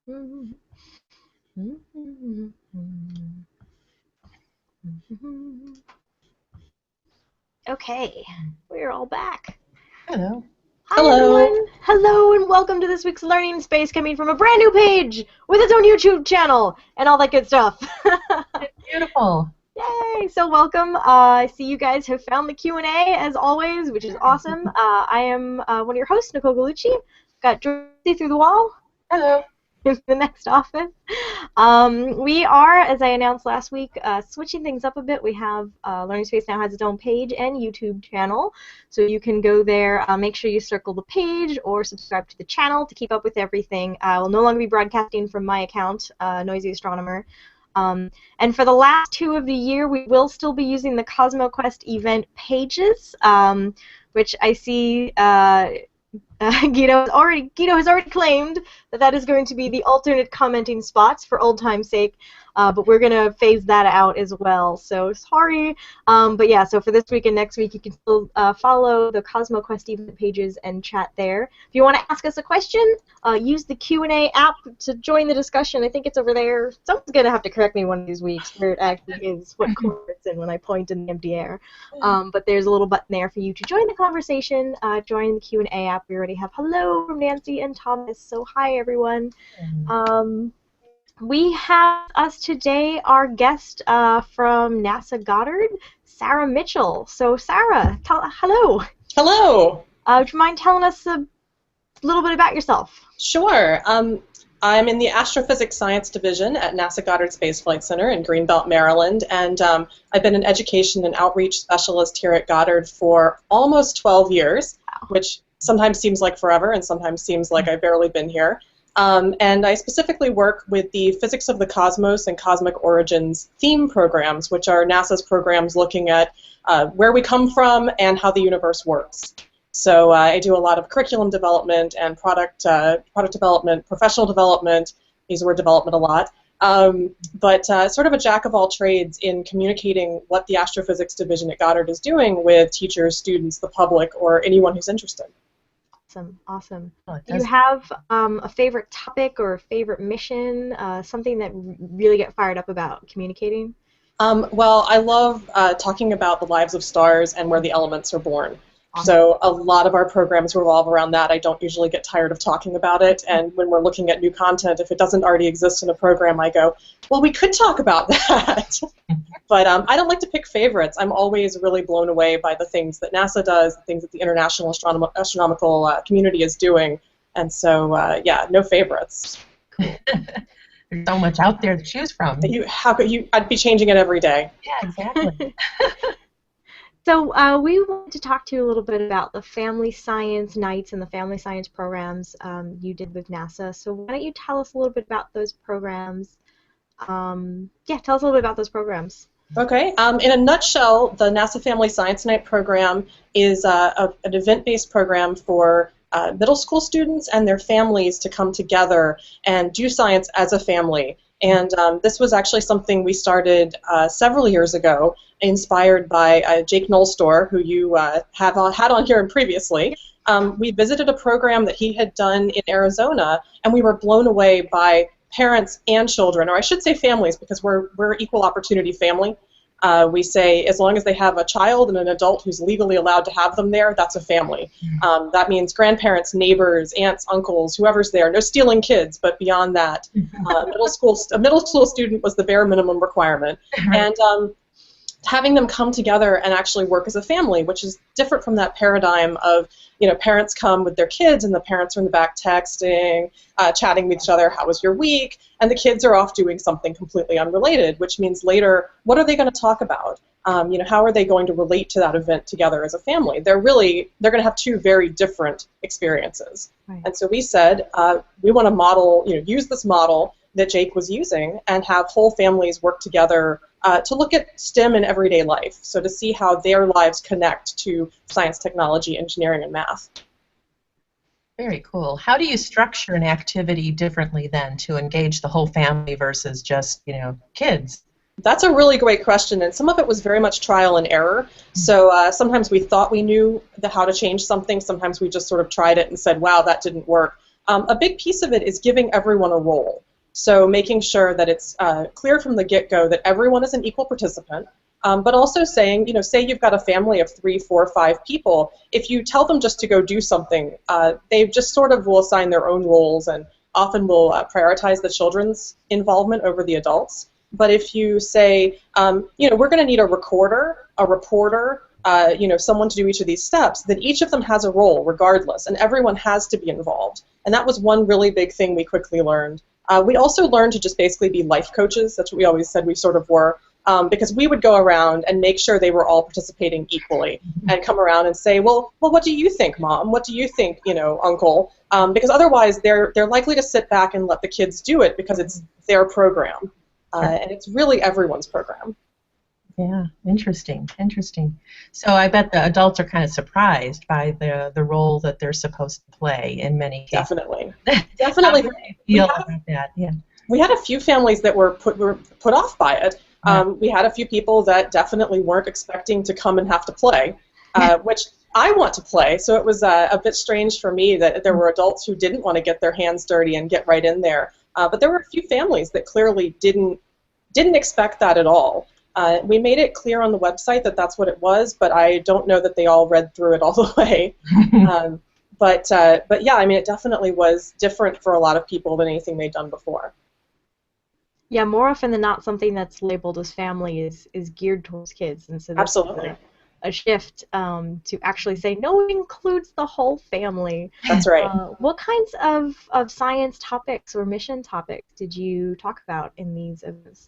Okay, we're all back. Hello. Hi, everyone. Hello, and welcome to this week's Learning Space, coming from a brand new page with its own YouTube channel and all that good stuff. Beautiful. Yay! So welcome. I see you guys have found the Q&A as always, which is awesome. I am one of your hosts, Nicole Galucci. Got Dorothy through the wall. Hello. In the next office. We are, as I announced last week, switching things up a bit. We have Learning Space now has its own page and YouTube channel, so you can go there. Make sure you circle the page or subscribe to the channel to keep up with everything. I will no longer be broadcasting from my account, Noisy Astronomer. And for the last 2 of the year, we will still be using the CosmoQuest event pages, which I see Guido has already claimed that is going to be the alternate commenting spots for old time's sake, but we're going to phase that out as well, so sorry. But yeah, so for this week and next week, you can still follow the CosmoQuest event pages and chat there. If you want to ask us a question, use the Q&A app to join the discussion. I think it's over there. Someone's going to have to correct me one of these weeks where it actually is what corner it's in when I point in the empty air. But there's a little button there for you to join the conversation, join the Q&A app. We already have hello from Nancy and Thomas, so hi everyone. We have us today our guest from NASA Goddard, Sarah Mitchell. So Sarah, hello. Hello. Would you mind telling us a little bit about yourself? Sure. I'm in the Astrophysics Science Division at NASA Goddard Space Flight Center in Greenbelt, Maryland, and I've been an education and outreach specialist here at Goddard for almost 12 years, which sometimes seems like forever and sometimes seems like I've barely been here. And I specifically work with the Physics of the Cosmos and Cosmic Origins theme programs, which are NASA's programs looking at where we come from and how the universe works. So I do a lot of curriculum development and product development, professional development. I use the word development a lot. But sort of a jack of all trades in communicating what the Astrophysics Division at Goddard is doing with teachers, students, the public, or anyone who's interested. Awesome. Do you have a favorite topic or a favorite mission, something that really get fired up about communicating? Well, I love talking about the lives of stars and where the elements are born. Awesome. So a lot of our programs revolve around that. I don't usually get tired of talking about it, and when we're looking at new content, if it doesn't already exist in a program, I go, well, we could talk about that. But I don't like to pick favorites. I'm always really blown away by the things that NASA does, the things that the international astronomical community is doing, and so, yeah, no favorites. There's so much out there to choose from. I'd be changing it every day. Yeah, exactly. So we wanted to talk to you a little bit about the Family Science Nights and the Family Science programs you did with NASA. So why don't you tell us a little bit about those programs? Yeah, tell us a little bit about those programs. Okay. In a nutshell, the NASA Family Science Night program is an event-based program for middle school students and their families to come together and do science as a family. And this was actually something we started several years ago, inspired by Jake Nolstor, who you had on here previously. We visited a program that he had done in Arizona, and we were blown away by parents and children, or I should say families, because we're equal opportunity family. We say as long as they have a child and an adult who's legally allowed to have them there, that's a family. That means grandparents, neighbors, aunts, uncles, whoever's there. No stealing kids, but beyond that, a middle school student was the bare minimum requirement. And having them come together and actually work as a family, which is different from that paradigm of, parents come with their kids and the parents are in the back texting, chatting with each other, how was your week? And the kids are off doing something completely unrelated, which means later, what are they going to talk about? How are they going to relate to that event together as a family? They're going to have 2 very different experiences. Right. And so we said, we want to model, use this model that Jake was using and have whole families work together to look at STEM in everyday life, so to see how their lives connect to science, technology, engineering, and math. Very cool. How do you structure an activity differently then to engage the whole family versus just, kids? That's a really great question, and some of it was very much trial and error. So sometimes we thought we knew how to change something. Sometimes we just sort of tried it and said, wow, that didn't work. A big piece of it is giving everyone a role. So making sure that it's clear from the get-go that everyone is an equal participant, but also saying, say you've got a family of 3, 4, 5 people, if you tell them just to go do something, they just sort of will assign their own roles and often will prioritize the children's involvement over the adults. But if you say, we're going to need a recorder, a reporter, someone to do each of these steps, then each of them has a role regardless, and everyone has to be involved. And that was one really big thing we quickly learned. We also learned to just basically be life coaches. That's what we always said we sort of were, because we would go around and make sure they were all participating equally and come around and say, well, what do you think, Mom? What do you think, Uncle? Because otherwise they're likely to sit back and let the kids do it because it's their program. And it's really everyone's program. Yeah, interesting. So I bet the adults are kind of surprised by the role that they're supposed to play in many cases. Definitely. How do they feel about that? Yeah. We had a few families that were put off by it. We had a few people that definitely weren't expecting to come and have to play, which I want to play, so it was a bit strange for me that there were adults who didn't want to get their hands dirty and get right in there. But there were a few families that clearly didn't expect that at all. We made it clear on the website that that's what it was, but I don't know that they all read through it all the way. But yeah, I mean, it definitely was different for a lot of people than anything they'd done before. Yeah, more often than not, something that's labeled as family is geared towards kids, and so that's Absolutely. a shift to actually say, no, it includes the whole family. That's right. What kinds of science topics or mission topics did you talk about in these events?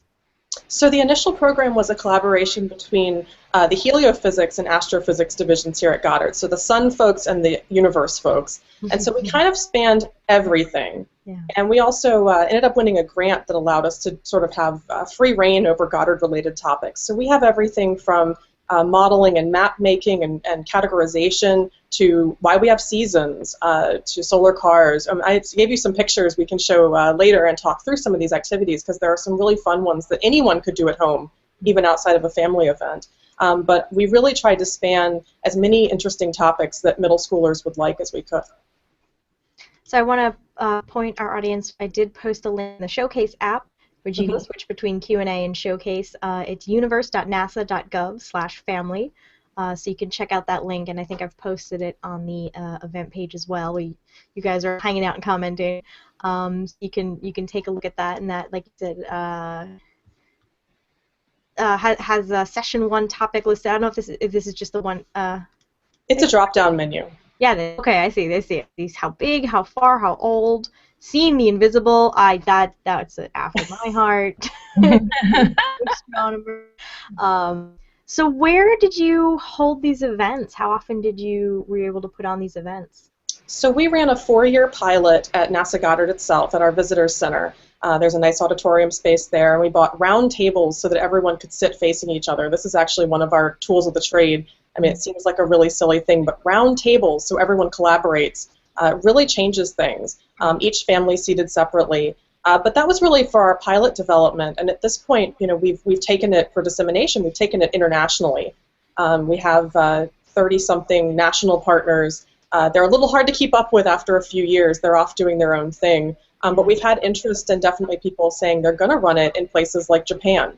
So the initial program was a collaboration between the heliophysics and astrophysics divisions here at Goddard, so the sun folks and the universe folks. And so we kind of spanned everything. Yeah. And we also ended up winning a grant that allowed us to sort of have free reign over Goddard-related topics. So we have everything from modeling and map making and categorization to why we have seasons, to solar cars. I gave you some pictures we can show later and talk through some of these activities because there are some really fun ones that anyone could do at home, even outside of a family event. But we really tried to span as many interesting topics that middle schoolers would like as we could. So I want to point our audience, I did post a link in the Showcase app, which you can switch between Q&A and Showcase. It's universe.nasa.gov/family. So you can check out that link, and I think I've posted it on the event page as well. You guys are hanging out and commenting. So you can take a look at that, and that, like you said, has a session 1 topic listed. I don't know if this is just the one. It's a drop-down menu. Yeah. Okay, I see. These how big, how far, how old. Seeing the invisible, that's after my heart. Astronomer. So where did you hold these events? How often were you able to put on these events? So we ran a 4-year pilot at NASA Goddard itself at our visitors center. There's a nice auditorium space there, and we bought round tables so that everyone could sit facing each other. This is actually one of our tools of the trade. I mean, it seems like a really silly thing, but round tables so everyone collaborates really changes things. Each family seated separately. But that was really for our pilot development, and at this point, we've taken it for dissemination. We've taken it internationally. We have 30-something national partners. They're a little hard to keep up with after a few years. They're off doing their own thing. But we've had interest and definitely people saying they're going to run it in places like Japan.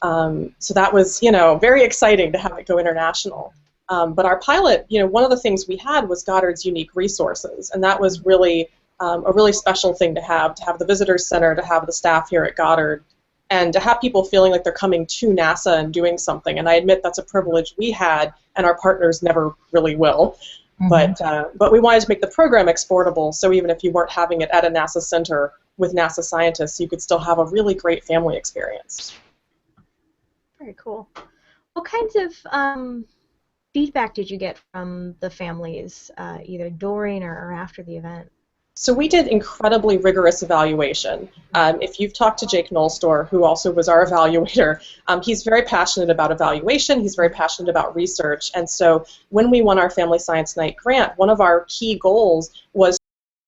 So that was, very exciting to have it go international. But our pilot, one of the things we had was Goddard's unique resources, and that was really a really special thing to have the visitors center, to have the staff here at Goddard, and to have people feeling like they're coming to NASA and doing something. And I admit that's a privilege we had, and our partners never really will. Mm-hmm. But we wanted to make the program exportable, so even if you weren't having it at a NASA center with NASA scientists, you could still have a really great family experience. Very cool. What kinds of feedback did you get from the families, either during or after the event? So we did incredibly rigorous evaluation. If you've talked to Jake Nolstor, who also was our evaluator, he's very passionate about evaluation, he's very passionate about research, and so when we won our Family Science Night grant, one of our key goals was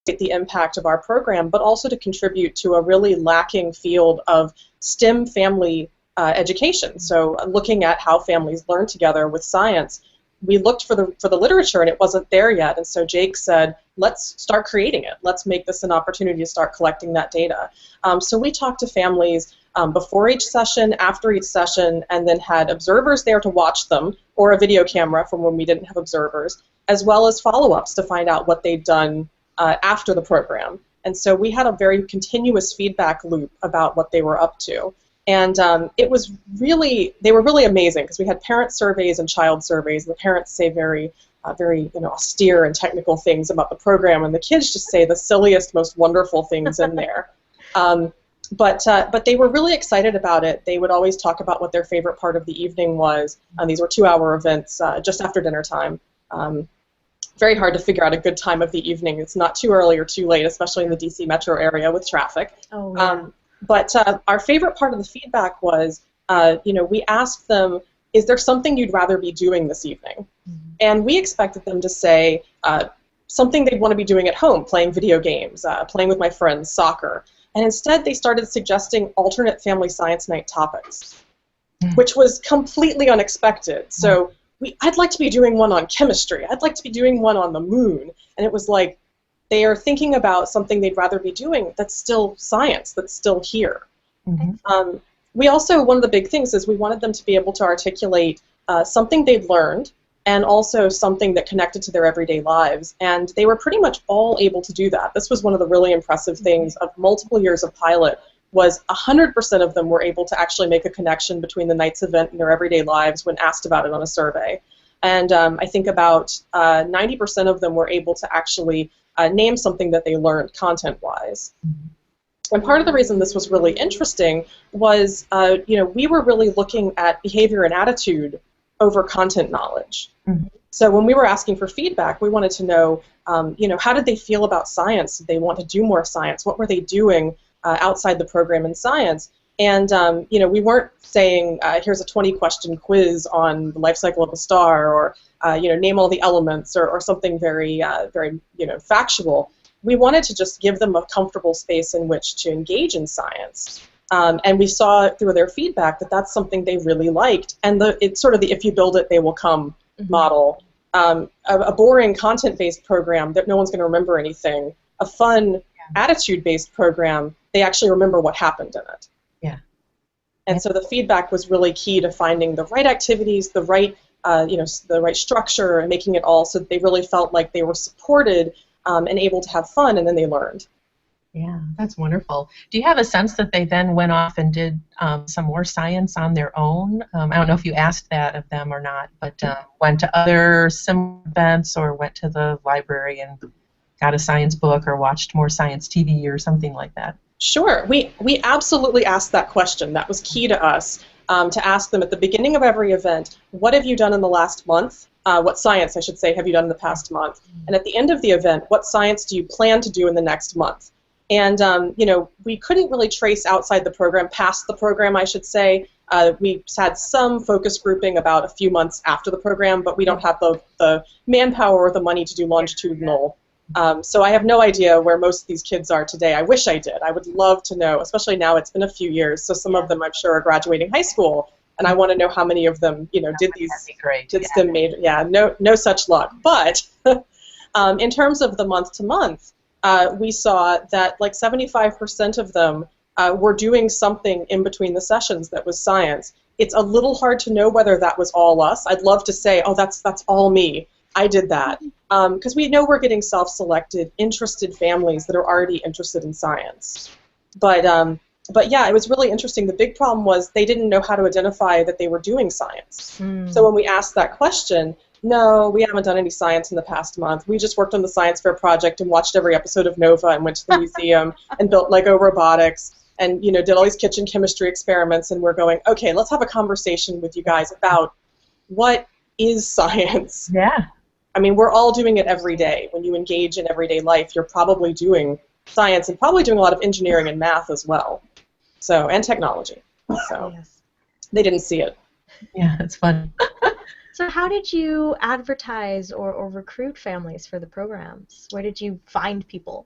to the impact of our program, but also to contribute to a really lacking field of STEM family education. So looking at how families learn together with science. we looked for the literature and it wasn't there yet, and so Jake said, let's start creating it. Let's make this an opportunity to start collecting that data. So we talked to families before each session, after each session, and then had observers there to watch them, or a video camera from when we didn't have observers, as well as follow-ups to find out what they'd done after the program. And so we had a very continuous feedback loop about what they were up to. And it was really, they were really amazing because we had parent surveys and child surveys. The parents say very austere and technical things about the program, and the kids just say the silliest, most wonderful things in there. But they were really excited about it. They would always talk about what their favorite part of the evening was. These were 2-hour events just after dinner time. Very hard to figure out a good time of the evening. It's not too early or too late, especially in the DC metro area with traffic. Oh, yeah. But our favorite part of the feedback was, we asked them, is there something you'd rather be doing this evening? Mm-hmm. And we expected them to say something they'd want to be doing at home, playing video games, playing with my friends, soccer. And instead they started suggesting alternate family science night topics, which was completely unexpected. So I'd like to be doing one on chemistry. I'd like to be doing one on the moon. And it was like, they are thinking about something they'd rather be doing that's still science, that's still here. Mm-hmm. We also, one of the big things is we wanted them to be able to articulate something they'd learned and also something that connected to their everyday lives. And they were pretty much all able to do that. This was one of the really impressive things of multiple years of pilot, was 100% of them were able to actually make a connection between the night's event and their everyday lives when asked about it on a survey. And I think about 90% of them were able to actually name something that they learned content-wise. And part of the reason this was really interesting was, we were really looking at behavior and attitude over content knowledge. Mm-hmm. So when we were asking for feedback, we wanted to know, how did they feel about science? Did they want to do more science? What were they doing outside the program in science? And, we weren't saying, here's a 20-question quiz on the life cycle of a star, or, name all the elements, or something very, factual. We wanted to just give them a comfortable space in which to engage in science. And we saw through their feedback that that's something they really liked. And it's sort of the if you build it, they will come model. A boring content-based program that no one's going to remember anything. A fun attitude-based program, they actually remember what happened in it. Yeah. And so the feedback was really key to finding the right activities, the right, the right structure, and making it all so that they really felt like they were supported and able to have fun, and then they learned. Yeah, that's wonderful. Do you have a sense that they then went off and did some more science on their own? I don't know if you asked that of them or not, but went to other similar events or went to the library and got a science book or watched more science TV or something like that? Sure. We absolutely asked that question. That was key to us, to ask them at the beginning of every event, what have you done in the last month? What science, I should say, have you done in the past month? And at the end of the event, what science do you plan to do in the next month? And, we couldn't really trace outside the program, past the program, I should say. We had some focus grouping about a few months after the program, but we don't have the manpower or the money to do longitudinal. So I have no idea where most of these kids are today. I wish I did. I would love to know, especially now it's been a few years, so some of them I'm sure are graduating high school, and I want to know how many of them, did these, did STEM major, no such luck. But in terms of the month-to-month, we saw that like 75% of them were doing something in between the sessions that was science. It's a little hard to know whether that was all us. I'd love to say, oh, that's all me. I did that. Because we know we're getting self-selected, interested families that are already interested in science. But yeah, it was really interesting. The big problem was they didn't know how to identify that they were doing science. So when we asked that question, no, we haven't done any science in the past month. We just worked on the science fair project and watched every episode of Nova and went to the museum and built Lego robotics and did all these kitchen chemistry experiments. And we're going, okay, let's have a conversation with you guys about what is science. Yeah. I mean, we're all doing it every day. When you engage in everyday life, you're probably doing science and probably doing a lot of engineering and math as well. So, and technology. So, they didn't see it. Yeah, it's fun. So how did you advertise or recruit families for the programs? Where did you find people?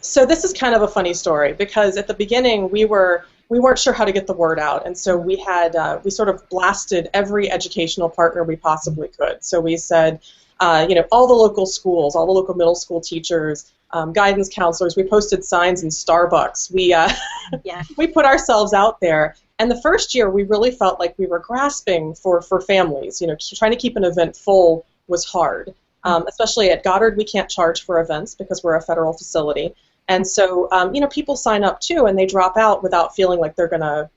So this is kind of a funny story because at the beginning we were we weren't sure how to get the word out, and so we sort of blasted every educational partner we possibly could. So we said, all the local schools, all the local middle school teachers, guidance counselors. We posted signs in Starbucks. We put ourselves out there. And the first year, we really felt like we were grasping for families. Trying to keep an event full was hard. Especially at Goddard, we can't charge for events because we're a federal facility. And so, people sign up too, and they drop out without feeling like they're going to,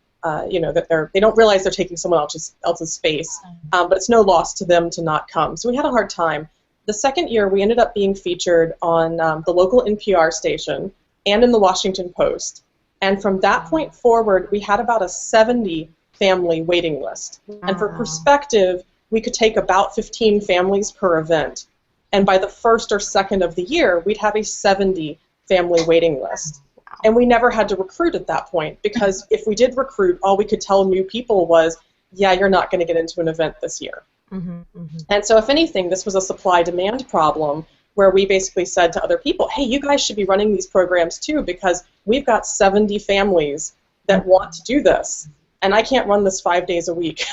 they don't realize they're taking someone else's space. But it's no loss to them to not come. So we had a hard time. The second year, we ended up being featured on the local NPR station and in the Washington Post. And from that point forward, we had about a 70 family waiting list. Wow. And for perspective, we could take about 15 families per event. And by the first or second of the year, we'd have a 70 family waiting list. Wow. And we never had to recruit at that point, because if we did recruit, all we could tell new people was, yeah, you're not going to get into an event this year. Mm-hmm, mm-hmm. And so if anything, this was a supply-demand problem, where we basically said to other people, hey, you guys should be running these programs too, because we've got 70 families that want to do this, and I can't run this 5 days a week.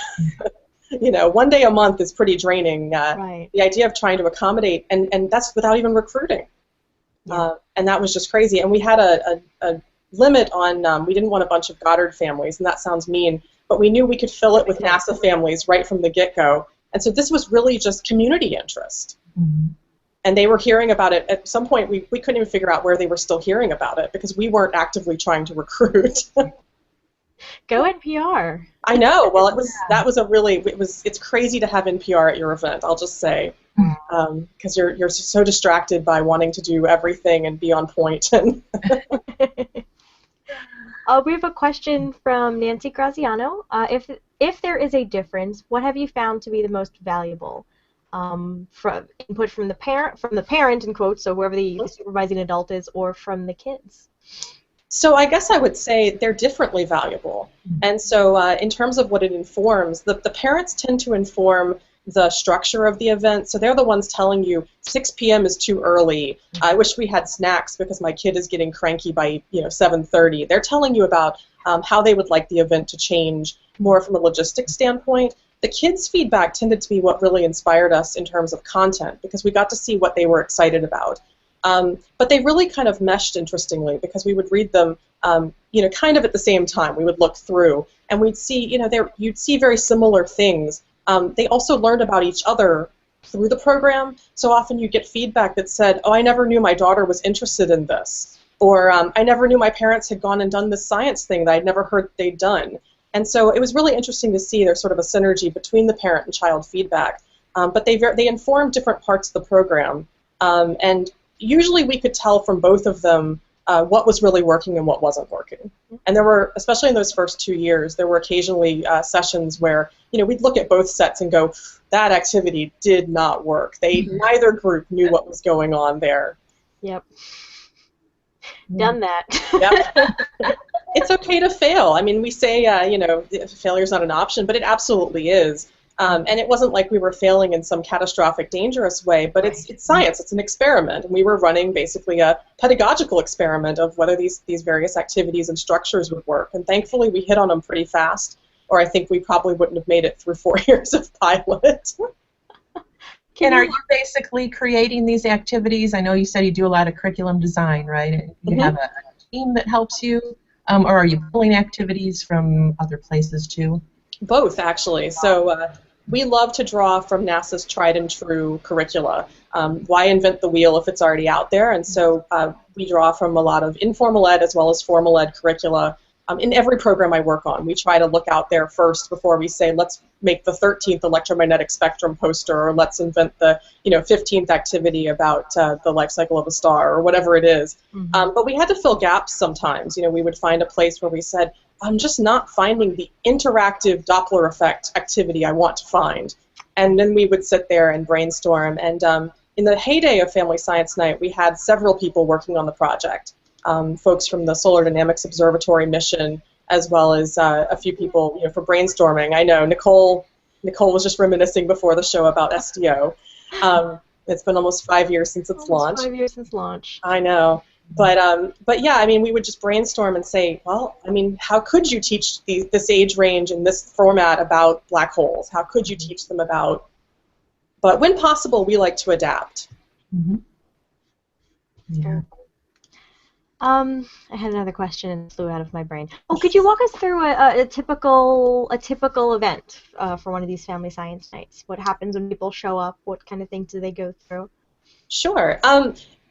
1 day a month is pretty draining. Right. The idea of trying to accommodate, and that's without even recruiting. Yeah. And that was just crazy. And we had a limit on, we didn't want a bunch of Goddard families, and that sounds mean, but we knew we could fill it with NASA families right from the get-go. And so this was really just community interest. Mm-hmm. And they were hearing about it. At some point, we couldn't even figure out where they were still hearing about it, because we weren't actively trying to recruit. Go NPR. I know. Well, it's crazy to have NPR at your event, I'll just say, because you're so distracted by wanting to do everything and be on point. We have a question from Nancy Graziano. If there is a difference, what have you found to be the most valuable? From input from the parent in quotes, so whoever the supervising adult is, or from the kids? So I guess I would say they're differently valuable. And so in terms of what it informs, the parents tend to inform the structure of the event. So they're the ones telling you 6 p.m. is too early. I wish we had snacks because my kid is getting cranky by 7:30. They're telling you about how they would like the event to change more from a logistics standpoint. The kids' feedback tended to be what really inspired us in terms of content, because we got to see what they were excited about. But they really kind of meshed interestingly, because we would read them, kind of at the same time. We would look through, and we'd see, you'd see very similar things. They also learned about each other through the program. So often you get feedback that said, oh, I never knew my daughter was interested in this. Or I never knew my parents had gone and done this science thing that I'd never heard they'd done. And so it was really interesting to see there's sort of a synergy between the parent and child feedback. But they informed different parts of the program. And usually we could tell from both of them what was really working and what wasn't working. And there were, especially in those first 2 years, there were occasionally sessions where, we'd look at both sets and go, that activity did not work. Neither group knew what was going on there. Yep. Done that. Yep. It's okay to fail. I mean, we say, failure's not an option, but it absolutely is. And it wasn't like we were failing in some catastrophic, dangerous way, but it's science. It's an experiment. And we were running basically a pedagogical experiment of whether these various activities and structures would work. And thankfully, we hit on them pretty fast, or I think we probably wouldn't have made it through 4 years of pilot. And are you basically creating these activities? I know you said you do a lot of curriculum design, right? And you have a team that helps you, or are you pulling activities from other places too? Both, actually. So we love to draw from NASA's tried and true curricula. Why invent the wheel if it's already out there? And so we draw from a lot of informal ed as well as formal ed curricula. In every program I work on, we try to look out there first before we say, let's make the 13th electromagnetic spectrum poster, or let's invent the 15th activity about the life cycle of a star, or whatever it is. But we had to fill gaps sometimes. We would find a place where we said, I'm just not finding the interactive Doppler effect activity I want to find. And then we would sit there and brainstorm. And in the heyday of Family Science Night, we had several people working on the project. Folks from the Solar Dynamics Observatory mission, as well as a few people, for brainstorming. I know Nicole was just reminiscing before the show about SDO. It's been almost 5 years since its launch. 5 years since launch. I know. But yeah, I mean, we would just brainstorm and say, well, I mean, how could you teach this age range in this format about black holes? How could you teach them about? But when possible, we like to adapt. Mm-hmm. Yeah. I had another question and it flew out of my brain. Oh, could you walk us through a typical event for one of these family science nights? What happens when people show up? What kind of things do they go through? Sure.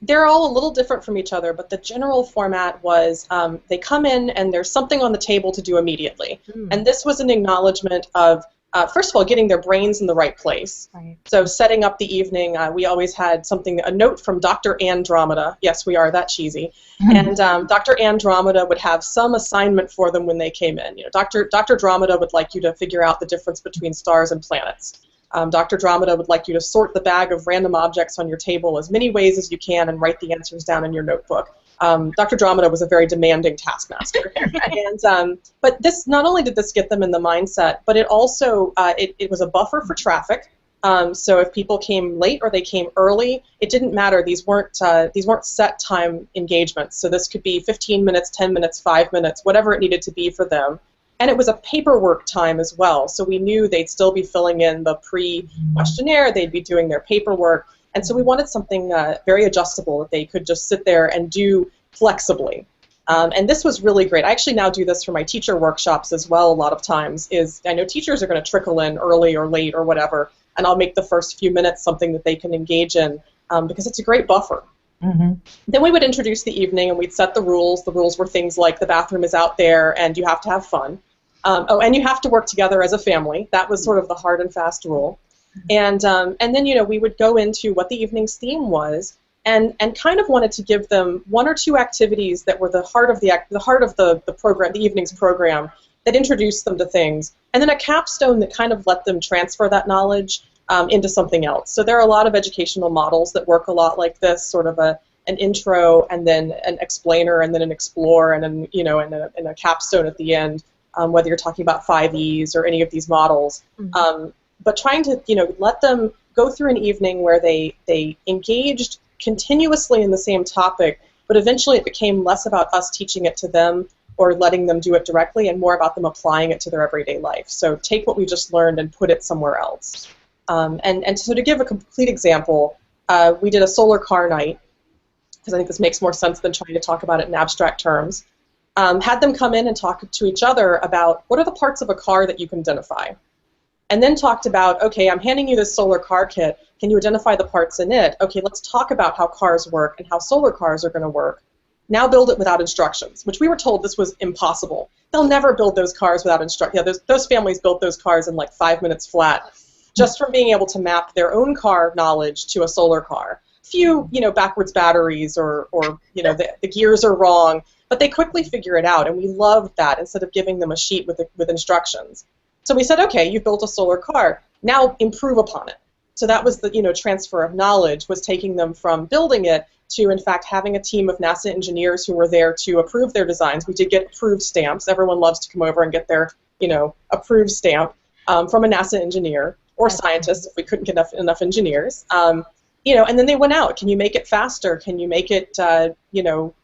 They're all a little different from each other, but the general format was they come in and there's something on the table to do immediately. And this was an acknowledgement of, first of all, getting their brains in the right place. Right. So setting up the evening, we always had a note from Dr. Andromeda. Yes, we are that cheesy. And Dr. Andromeda would have some assignment for them when they came in. You know, Dr. Andromeda would like you to figure out the difference between stars and planets. Dr. Andromeda would like you to sort the bag of random objects on your table as many ways as you can and write the answers down in your notebook. Dr. Andromeda was a very demanding taskmaster. But this, not only did this get them in the mindset, but it also it was a buffer for traffic. So if people came late or they came early, it didn't matter. These weren't set time engagements. So this could be 15 minutes, 10 minutes, 5 minutes, whatever it needed to be for them. And it was a paperwork time as well. So we knew they'd still be filling in the pre-questionnaire, they'd be doing their paperwork. And so we wanted something very adjustable that they could just sit there and do flexibly. And this was really great. I actually now do this for my teacher workshops as well a lot of times. I know teachers are going to trickle in early or late or whatever, and I'll make the first few minutes something that they can engage in because it's a great buffer. Mm-hmm. Then we would introduce the evening and we'd set the rules. The rules were things like the bathroom is out there and you have to have fun. And you have to work together as a family. That was sort of the hard and fast rule. And then, you know, we would go into what the evening's theme was and kind of wanted to give them one or two activities that were the heart of the program, the evening's program, that introduced them to things, and then a capstone that kind of let them transfer that knowledge into something else. So there are a lot of educational models that work a lot like this, sort of an intro and then an explainer and then an explore and then, you know, and a capstone at the end. Whether you're talking about 5Es or any of these models, but trying to, you know, let them go through an evening where they engaged continuously in the same topic, but eventually it became less about us teaching it to them or letting them do it directly and more about them applying it to their everyday life. So take what we just learned and put it somewhere else. And so to give a complete example, we did a solar car night, because I think this makes more sense than trying to talk about it in abstract terms. Had them come in and talk to each other about what are the parts of a car that you can identify. And then talked about, okay, I'm handing you this solar car kit. Can you identify the parts in it? Okay, let's talk about how cars work and how solar cars are going to work. Now build it without instructions, which we were told this was impossible. They'll never build those cars without instructions. Yeah, those families built those cars in like 5 minutes flat, just from being able to map their own car knowledge to a solar car. Few, you know, backwards batteries or you know, the gears are wrong. But they quickly figure it out, and we loved that instead of giving them a sheet with instructions. So we said, okay, you've built a solar car. Now improve upon it. So that was the, you know, transfer of knowledge, was taking them from building it to, in fact, having a team of NASA engineers who were there to approve their designs. We did get approved stamps. Everyone loves to come over and get their, you know, approved stamp from a NASA engineer or scientist if we couldn't get enough engineers. You know, and then they went out. Can you make it faster? Can you make it, you know,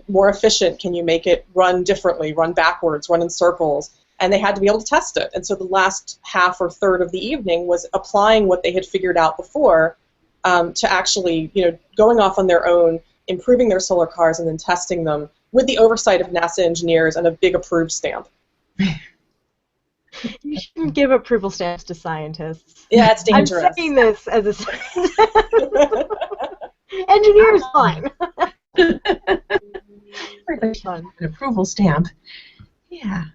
more efficient? Can you make it run differently, run backwards, run in circles? And they had to be able to test it. And so the last half or third of the evening was applying what they had figured out before to actually, you know, going off on their own, improving their solar cars, and then testing them with the oversight of NASA engineers and a big approved stamp. You shouldn't give approval stamps to scientists. Yeah, it's dangerous. I'm saying this as a scientist. Engineers, fine. An approval stamp. Yeah.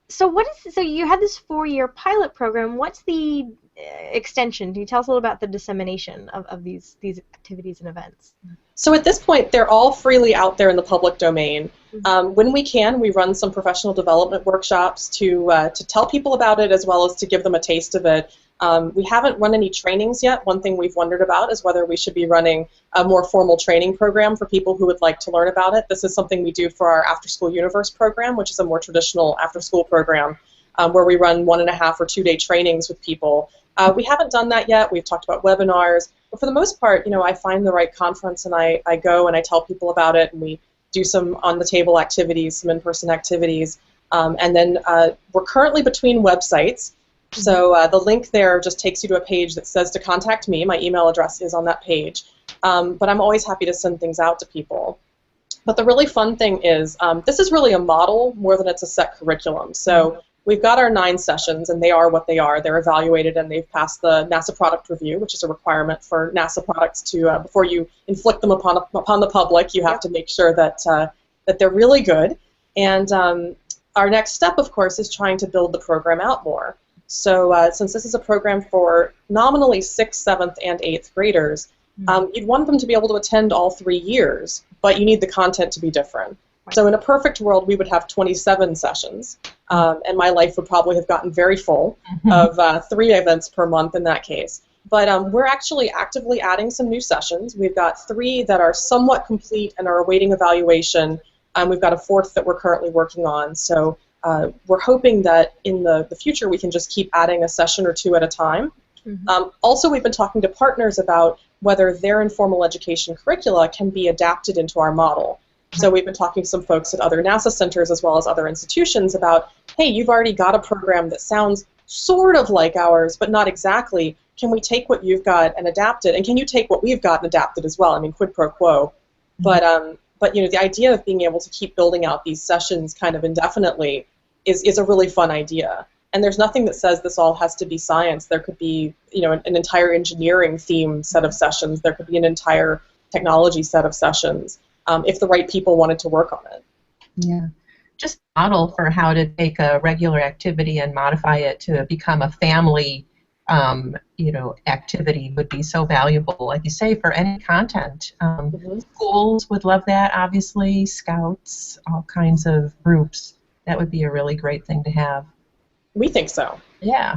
So you had this 4-year pilot program. What's the extension? Can you tell us a little about the dissemination of these activities and events? So at this point, they're all freely out there in the public domain. When we can, we run some professional development workshops to tell people about it as well as to give them a taste of it. We haven't run any trainings yet. One thing we've wondered about is whether we should be running a more formal training program for people who would like to learn about it. This is something we do for our After School Universe program, which is a more traditional after-school program where we run 1.5 or 2 day trainings with people. We haven't done that yet. We've talked about webinars. But for the most part, I find the right conference and I go and I tell people about it, and we do some on-the-table activities, some in-person activities. And then we're currently between websites. So the link there just takes you to a page that says to contact me. My email address is on that page. But I'm always happy to send things out to people. But the really fun thing is this is really a model more than it's a set curriculum. So we've got our 9 sessions, and they are what they are. They're evaluated, and they've passed the NASA product review, which is a requirement for NASA products to, before you inflict them upon the public, you have to make sure that, that they're really good. And our next step, of course, is trying to build the program out more. So since this is a program for nominally 6th, 7th, and 8th graders, you'd want them to be able to attend all 3 years, but you need the content to be different. So in a perfect world, we would have 27 sessions, and my life would probably have gotten very full of 3 events per month in that case. But we're actually actively adding some new sessions. We've got 3 that are somewhat complete and are awaiting evaluation. We've got a 4th that we're currently working on. So we're hoping that in the future we can just keep adding a session or 2 at a time. Also, we've been talking to partners about whether their informal education curricula can be adapted into our model. So we've been talking to some folks at other NASA centers as well as other institutions about, hey, you've already got a program that sounds sort of like ours, but not exactly. Can we take what you've got and adapt it? And can you take what we've got and adapt it as well? I mean, quid pro quo. But the idea of being able to keep building out these sessions kind of indefinitely is a really fun idea. And there's nothing that says this all has to be science. There could be, an entire engineering theme set of sessions. There could be an entire technology set of sessions if the right people wanted to work on it. Yeah. Just a model for how to take a regular activity and modify it to become a family, activity would be so valuable. Like you say, for any content. Schools would love that, obviously. Scouts, all kinds of groups. That would be a really great thing to have. We think so. Yeah.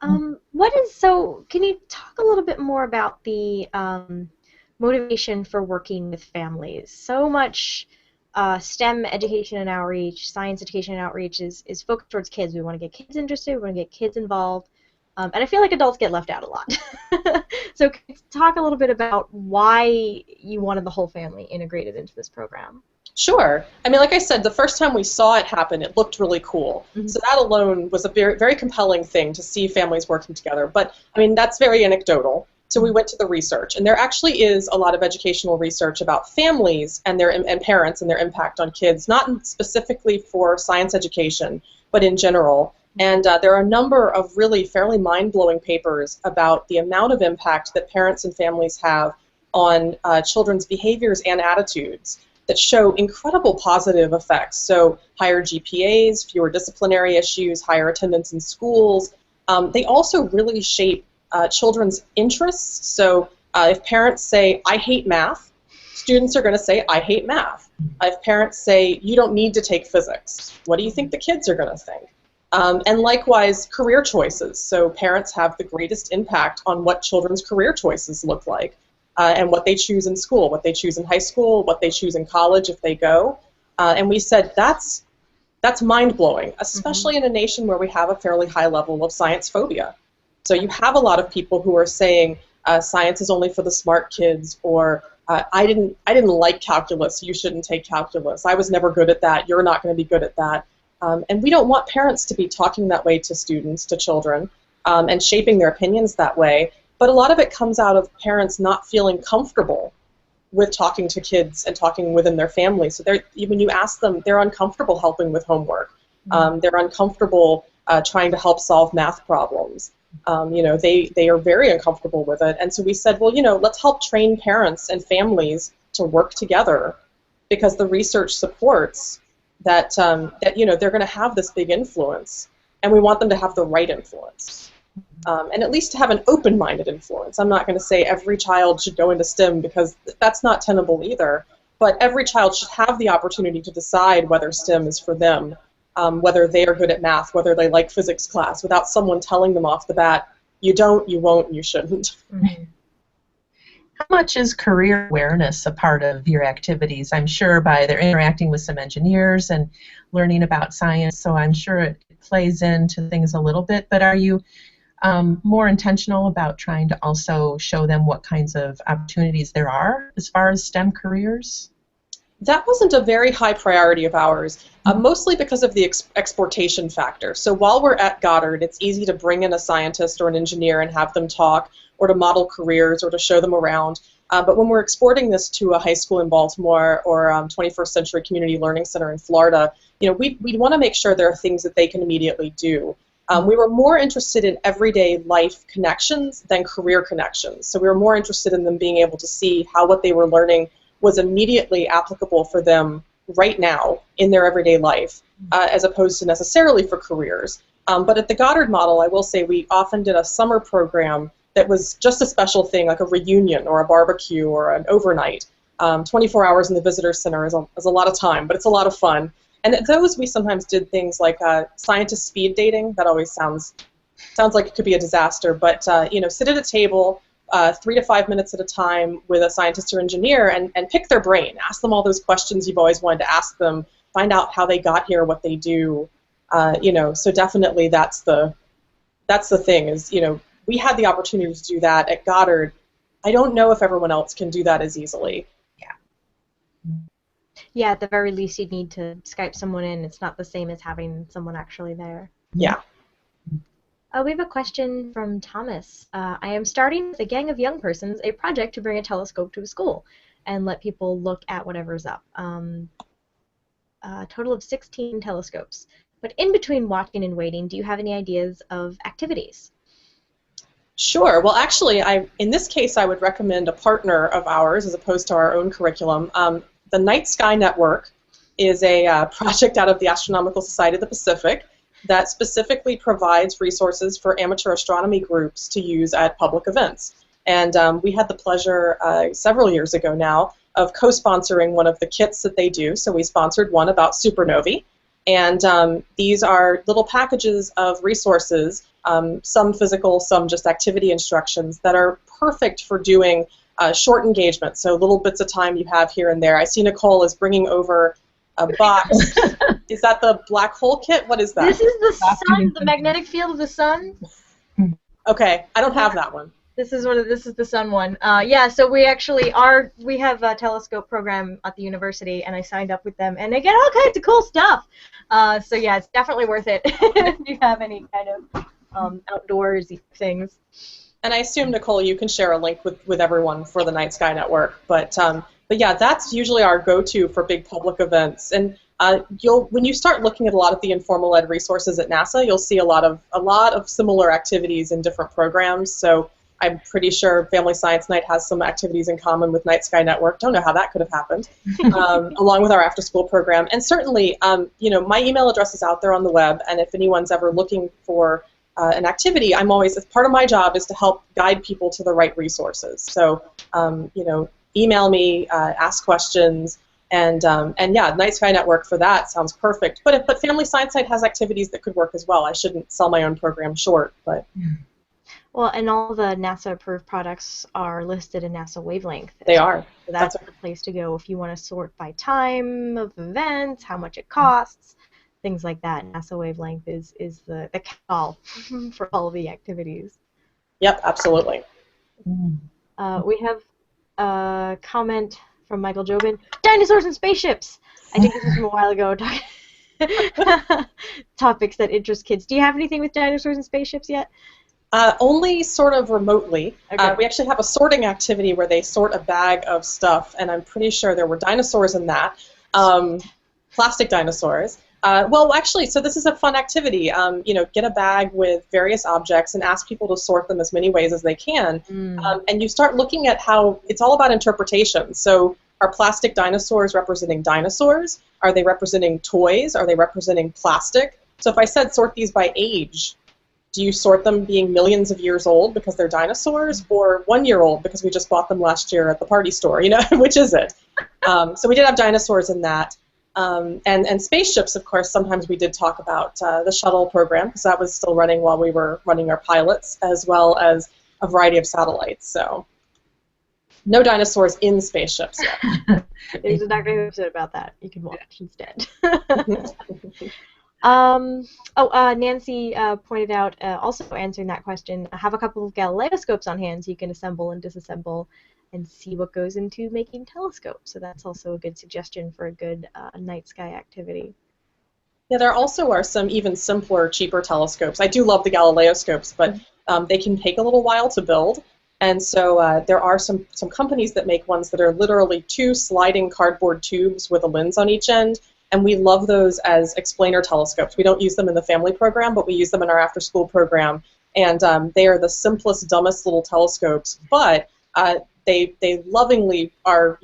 Can you talk a little bit more about the motivation for working with families? So much STEM education and outreach, science education and outreach is focused towards kids. We want to get kids interested, we want to get kids involved, and I feel like adults get left out a lot. So can you talk a little bit about why you wanted the whole family integrated into this program? Sure. I mean, like I said, the first time we saw it happen, it looked really cool. So that alone was a very, very compelling thing to see families working together. But, I mean, that's very anecdotal. So we went to the research. And there actually is a lot of educational research about families and parents and their impact on kids, not specifically for science education, but in general. And there are a number of really fairly mind-blowing papers about the amount of impact that parents and families have on children's behaviors and attitudes that show incredible positive effects. So higher GPAs, fewer disciplinary issues, higher attendance in schools. They also really shape children's interests. So if parents say, I hate math, students are going to say, I hate math. If parents say, you don't need to take physics, what do you think the kids are going to think? And likewise, career choices. So parents have the greatest impact on what children's career choices look like. And what they choose in school, what they choose in high school, what they choose in college if they go. And we said that's mind-blowing, especially in a nation where we have a fairly high level of science phobia. So you have a lot of people who are saying science is only for the smart kids, or I didn't like calculus, you shouldn't take calculus. I was never good at that, you're not going to be good at that. And we don't want parents to be talking that way to students, to children, and shaping their opinions that way. But a lot of it comes out of parents not feeling comfortable with talking to kids and talking within their family. So when you ask them, they're uncomfortable helping with homework. They're uncomfortable trying to help solve math problems. They are very uncomfortable with it. And so we said, well, let's help train parents and families to work together, because the research supports that, they're going to have this big influence, and we want them to have the right influence. And at least to have an open-minded influence. I'm not going to say every child should go into STEM, because that's not tenable either, but every child should have the opportunity to decide whether STEM is for them, whether they are good at math, whether they like physics class, without someone telling them off the bat, you don't, you won't, and you shouldn't. How much is career awareness a part of your activities? I'm sure they're interacting with some engineers and learning about science, so I'm sure it plays into things a little bit, but are you more intentional about trying to also show them what kinds of opportunities there are as far as STEM careers? That wasn't a very high priority of ours, mostly because of the exportation factor. So while we're at Goddard, it's easy to bring in a scientist or an engineer and have them talk, or to model careers, or to show them around. But when we're exporting this to a high school in Baltimore or 21st Century Community Learning Center in Florida, we want to make sure there are things that they can immediately do. We were more interested in everyday life connections than career connections. So we were more interested in them being able to see how what they were learning was immediately applicable for them right now in their everyday life, as opposed to necessarily for careers. But at the Goddard model, I will say we often did a summer program that was just a special thing, like a reunion or a barbecue or an overnight. 24 hours in the visitor center is a lot of time, but it's a lot of fun. And at those, we sometimes did things like scientist speed dating. That always sounds like it could be a disaster, but sit at a table 3 to 5 minutes at a time with a scientist or engineer and pick their brain. Ask them all those questions you've always wanted to ask them. Find out how they got here, what they do. So definitely that's the thing is, we had the opportunity to do that at Goddard. I don't know if everyone else can do that as easily. Yeah, at the very least, you'd need to Skype someone in. It's not the same as having someone actually there. Yeah. We have a question from Thomas. I am starting with a gang of young persons a project to bring a telescope to a school and let people look at whatever's up. A total of 16 telescopes. But in between watching and waiting, do you have any ideas of activities? Sure. Well, actually, in this case, I would recommend a partner of ours as opposed to our own curriculum. The Night Sky Network is a project out of the Astronomical Society of the Pacific that specifically provides resources for amateur astronomy groups to use at public events. And we had the pleasure several years ago now of co-sponsoring one of the kits that they do. So we sponsored one about supernovae. And these are little packages of resources, some physical, some just activity instructions that are perfect for doing short engagement, so little bits of time you have here and there. I see Nicole is bringing over a box. Is that the black hole kit? What is that? This is the sun, the magnetic field of the sun. Okay, I don't have that one. This is the sun one. Yeah, so we have a telescope program at the university, and I signed up with them, and they get all kinds of cool stuff. So yeah, it's definitely worth it if you have any kind of outdoorsy things. And I assume, Nicole, you can share a link with everyone for the Night Sky Network. But yeah, that's usually our go-to for big public events. And when you start looking at a lot of the informal ed resources at NASA, you'll see a lot of similar activities in different programs. So I'm pretty sure Family Science Night has some activities in common with Night Sky Network. Don't know how that could have happened, along with our after-school program. And certainly, my email address is out there on the web, and if anyone's ever looking for an activity, I'm always, part of my job is to help guide people to the right resources. So, email me, ask questions, and yeah, Night Sky Network for that sounds perfect. But Family Science Night has activities that could work as well. I shouldn't sell my own program short, but. Well, and all the NASA-approved products are listed in NASA Wavelength. They are. So that's a good place to go if you want to sort by time of events, how much it costs, things like that. NASA Wavelength is the catch-all for all of the activities. Yep, absolutely. We have a comment from Michael Jobin. Dinosaurs and spaceships! I think this was from a while ago. Topics that interest kids. Do you have anything with dinosaurs and spaceships yet? Only sort of remotely. Okay. We actually have a sorting activity where they sort a bag of stuff, and I'm pretty sure there were dinosaurs in that. Plastic dinosaurs. Well, actually, so this is a fun activity. Get a bag with various objects and ask people to sort them as many ways as they can. And you start looking at how it's all about interpretation. So are plastic dinosaurs representing dinosaurs? Are they representing toys? Are they representing plastic? So if I said sort these by age, do you sort them being millions of years old because they're dinosaurs, or 1 year old because we just bought them last year at the party store? Which is it? So we did have dinosaurs in that. And spaceships, of course, sometimes we did talk about the shuttle program, because that was still running while we were running our pilots, as well as a variety of satellites. So no dinosaurs in spaceships yet. There's a Doctor Who episode about that. You can watch instead. Nancy pointed out, also answering that question, have a couple of Galileoscopes on hand so you can assemble and disassemble and see what goes into making telescopes. So that's also a good suggestion for a good night sky activity. Yeah, there also are some even simpler, cheaper telescopes. I do love the Galileoscopes, but they can take a little while to build. And so there are some companies that make ones that are literally 2 sliding cardboard tubes with a lens on each end. And we love those as explainer telescopes. We don't use them in the family program, but we use them in our after-school program. And they are the simplest, dumbest little telescopes, but they lovingly are,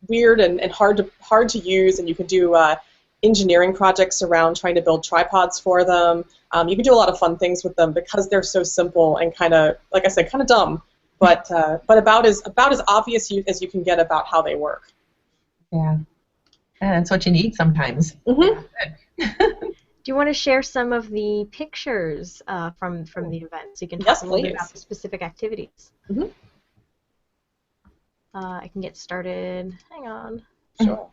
weird and hard to use, and you can do engineering projects around trying to build tripods for them. You can do a lot of fun things with them because they're so simple and kind of, like I said, kind of dumb, but about as obvious as you can get about how they work. Yeah. Yeah, that's what you need sometimes. Mm-hmm. Do you want to share some of the pictures from the event so you can talk a little bit about the specific activities? Mm-hmm. I can get started. Hang on. Sure.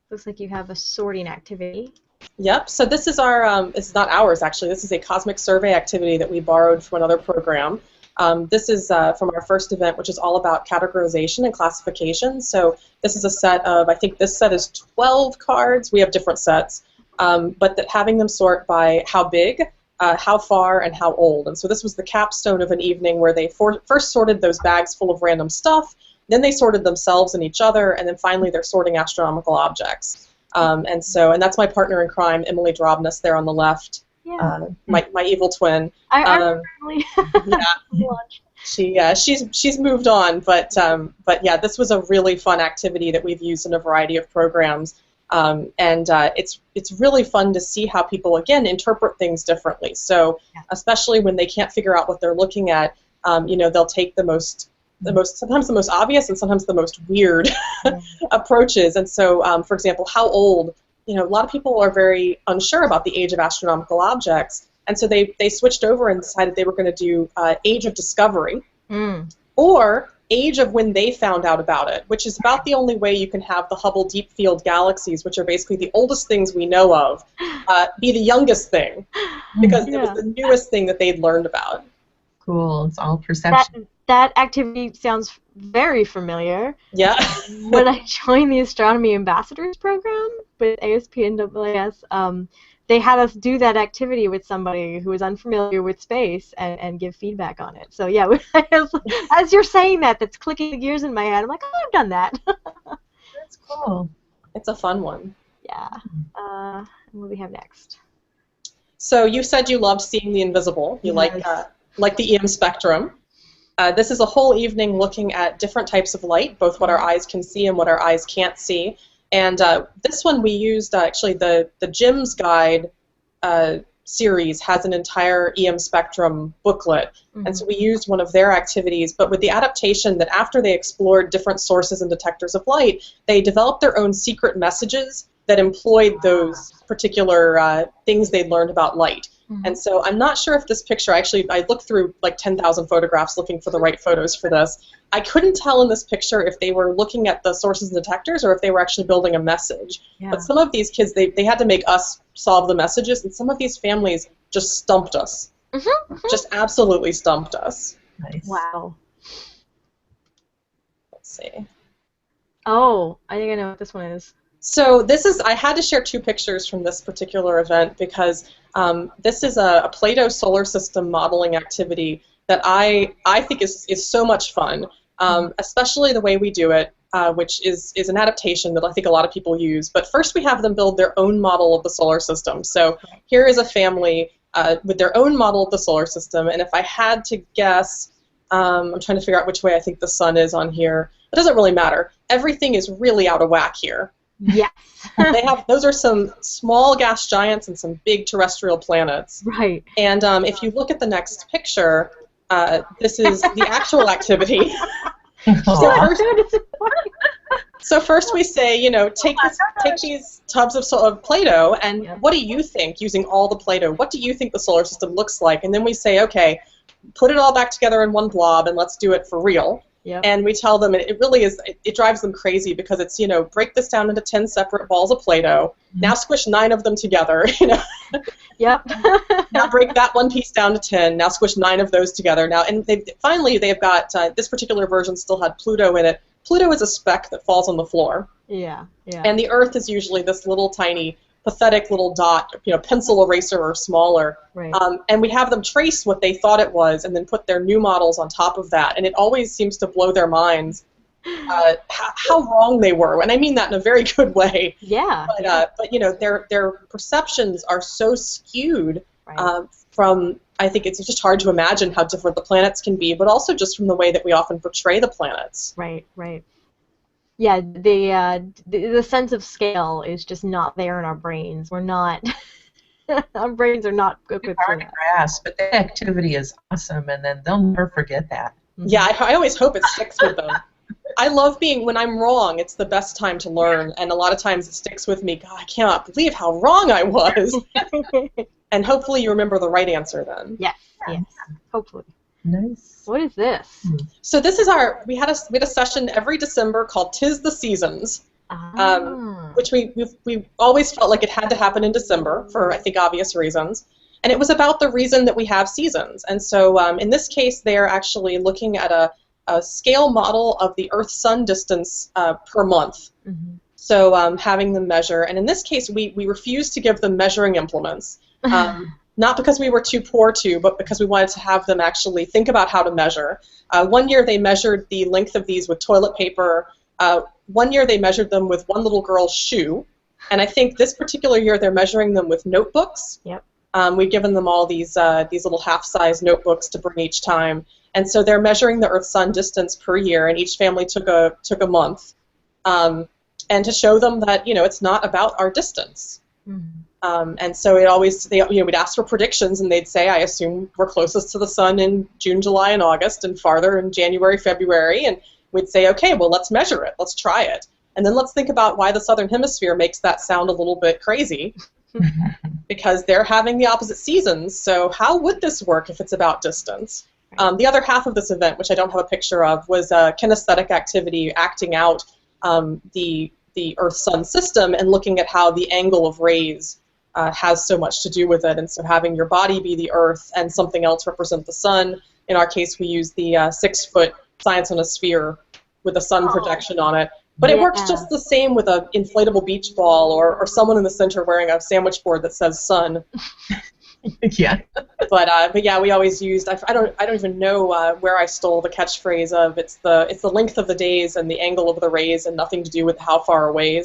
Looks like you have a sorting activity. Yep. So this is our, it's not ours actually, this is a cosmic survey activity that we borrowed from another program. This is from our first event, which is all about categorization and classification. So this is a set of, I think this set is 12 cards. We have different sets, but having them sort by how big, how far, and how old. And so this was the capstone of an evening where they first sorted those bags full of random stuff, then they sorted themselves and each other, and then finally they're sorting astronomical objects. And that's my partner in crime, Emily Drobness, there on the left. Yeah. My evil twin. I remember yeah. She's moved on, but yeah, this was a really fun activity that we've used in a variety of programs, and it's really fun to see how people again interpret things differently. So especially when they can't figure out what they're looking at, they'll take sometimes the most obvious and sometimes the most weird approaches. And so, for example, how old? A lot of people are very unsure about the age of astronomical objects, and so they switched over and decided they were going to do age of discovery or age of when they found out about it, which is about the only way you can have the Hubble Deep Field galaxies, which are basically the oldest things we know of, be the youngest thing, because it was the newest thing that they'd learned about. Cool. It's all perception. That activity sounds very familiar. Yeah. When I joined the Astronomy Ambassadors program with ASP&AAS, they had us do that activity with somebody who was unfamiliar with space and give feedback on it. So yeah, as you're saying that, that's clicking the gears in my head. I'm like, oh, I've done that. That's cool. It's a fun one. Yeah. What do we have next? So you said you loved seeing the invisible. You like the EM spectrum. This is a whole evening looking at different types of light, both what our eyes can see and what our eyes can't see. And this one we used, actually, the GEMS Guide series has an entire EM spectrum booklet. And so we used one of their activities, but with the adaptation that after they explored different sources and detectors of light, they developed their own secret messages that employed those particular things they learned about light. And so I'm not sure if this picture, I looked through like 10,000 photographs looking for the right photos for this. I couldn't tell in this picture if they were looking at the sources and detectors or if they were actually building a message. Yeah. But some of these kids, they had to make us solve the messages, and some of these families just stumped us. Just absolutely stumped us. Nice. Wow. Let's see. Oh, I think I know what this one is. So this is, I had to share 2 pictures from this particular event because this is a Plato solar system modeling activity that I think is so much fun, especially the way we do it, which is an adaptation that I think a lot of people use. But first we have them build their own model of the solar system. So here is a family with their own model of the solar system, and if I had to guess, I'm trying to figure out which way I think the sun is on here. It doesn't really matter. Everything is really out of whack here. Yes. Those are some small gas giants and some big terrestrial planets. Right. And if you look at the next picture, this is the actual activity. So first we say, take these tubs of Play-Doh, and what do you think, using all the Play-Doh, what do you think the solar system looks like? And then we say, okay, put it all back together in one blob and let's do it for real. Yep. And we tell them, and it really is, it drives them crazy because it's, break this down into 10 separate balls of Play-Doh. Now squish 9 of them together, Yep. Now break that one piece down to 10. Now squish 9 of those together. Now, and finally they've got, this particular version still had Pluto in it. Pluto is a speck that falls on the floor. Yeah. Yeah. And the Earth is usually this little tiny, pathetic little dot, pencil eraser or smaller. Right. And we have them trace what they thought it was and then put their new models on top of that. And it always seems to blow their minds how wrong they were. And I mean that in a very good way. Yeah. But their perceptions are so skewed Right. from, I think it's just hard to imagine how different the planets can be, but also just from the way that we often portray the planets. Right. Right. Yeah, the sense of scale is just not there in our brains. We're not, our brains are not equipped It's for hard to that. grasp, but that activity is awesome, and then they'll never forget that. Yeah, I always hope it sticks with them. I love when I'm wrong, it's the best time to learn, and a lot of times it sticks with me. God, I cannot believe how wrong I was. And hopefully you remember the right answer then. Yes, yes, hopefully. Nice. What is this? So this is we had a session every December called "'Tis the Seasons," which we always felt like it had to happen in December for, I think, obvious reasons. And it was about the reason that we have seasons. And so in this case, they're actually looking at a scale model of the Earth-Sun distance per month. Mm-hmm. So having them measure. And in this case, we refused to give them measuring implements. Not because we were too poor to, but because we wanted to have them actually think about how to measure. One year they measured the length of these with toilet paper. One year they measured them with one little girl's shoe. And I think this particular year they're measuring them with notebooks. Yep. We've given them all these little half-size notebooks to bring each time. And so they're measuring the Earth-Sun distance per year, and each family took a month. And to show them that, it's not about our distance. Mm-hmm. And so we'd ask for predictions, and they'd say, I assume we're closest to the sun in June, July, and August, and farther in January, February. And we'd say, okay, well, let's measure it. Let's try it. And then let's think about why the southern hemisphere makes that sound a little bit crazy, because they're having the opposite seasons. So how would this work if it's about distance? The other half of this event, which I don't have a picture of, was a kinesthetic activity acting out the Earth-Sun system and looking at how the angle of rays has so much to do with it. And so having your body be the Earth and something else represent the sun. In our case, we use the 6-foot Science on a Sphere with a sun projection on it. But it works just the same with an inflatable beach ball or someone in the center wearing a sandwich board that says sun. Yeah. But yeah, we always used. I don't even know where I stole the catchphrase of. It's the length of the days and the angle of the rays and nothing to do with how far away.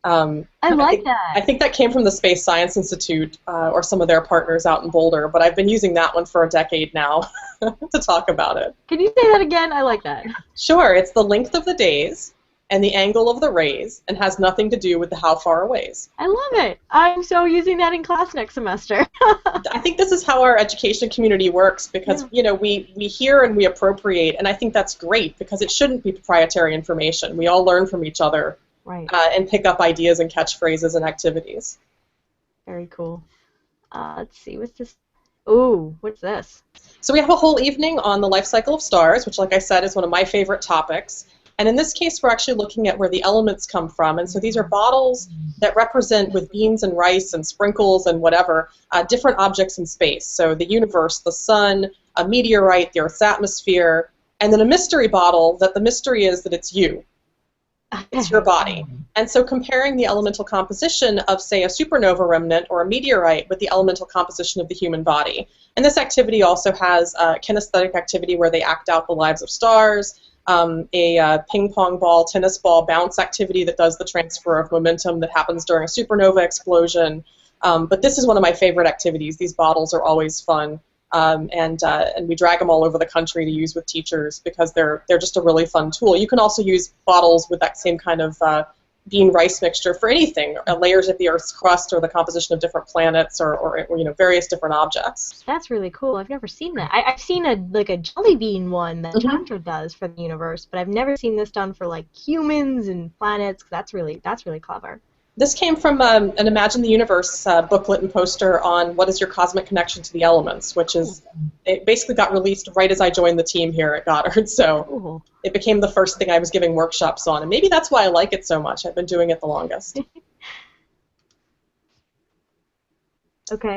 I like that. I think that came from the Space Science Institute or some of their partners out in Boulder. But I've been using that one for a decade now to talk about it. Can you say that again? I like that. Sure. It's the length of the days and the angle of the rays, and has nothing to do with the how far away. I love it. I'm so using that in class next semester. I think this is how our education community works because, we hear and we appropriate, and I think that's great because it shouldn't be proprietary information. We all learn from each other Right. And pick up ideas and catchphrases and activities. Very cool. Let's see, what's this? Ooh, what's this? So we have a whole evening on the life cycle of stars, which, like I said, is one of my favorite topics. And in this case, we're actually looking at where the elements come from. And so these are bottles that represent, with beans and rice and sprinkles and whatever, different objects in space. So the universe, the sun, a meteorite, the Earth's atmosphere, and then a mystery bottle that the mystery is that it's you. It's your body. And so comparing the elemental composition of, say, a supernova remnant or a meteorite with the elemental composition of the human body. And this activity also has a kinesthetic activity where they act out the lives of stars, a ping pong ball, tennis ball bounce activity that does the transfer of momentum that happens during a supernova explosion. But this is one of my favorite activities. These bottles are always fun. And we drag them all over the country to use with teachers because they're just a really fun tool. You can also use bottles with that same kind of bean rice mixture for anything, layers of the Earth's crust or the composition of different planets or various different objects. That's really cool. I've never seen that. I've seen a jelly bean one that Chandra does for the universe, but I've never seen this done for like humans and planets. That's really clever. This came from an Imagine the Universe booklet and poster on what is your cosmic connection to the elements, which is, it basically got released right as I joined the team here at Goddard, so Ooh. it became the first thing I was giving workshops on, and maybe that's why I like it so much. I've been doing it the longest. Okay.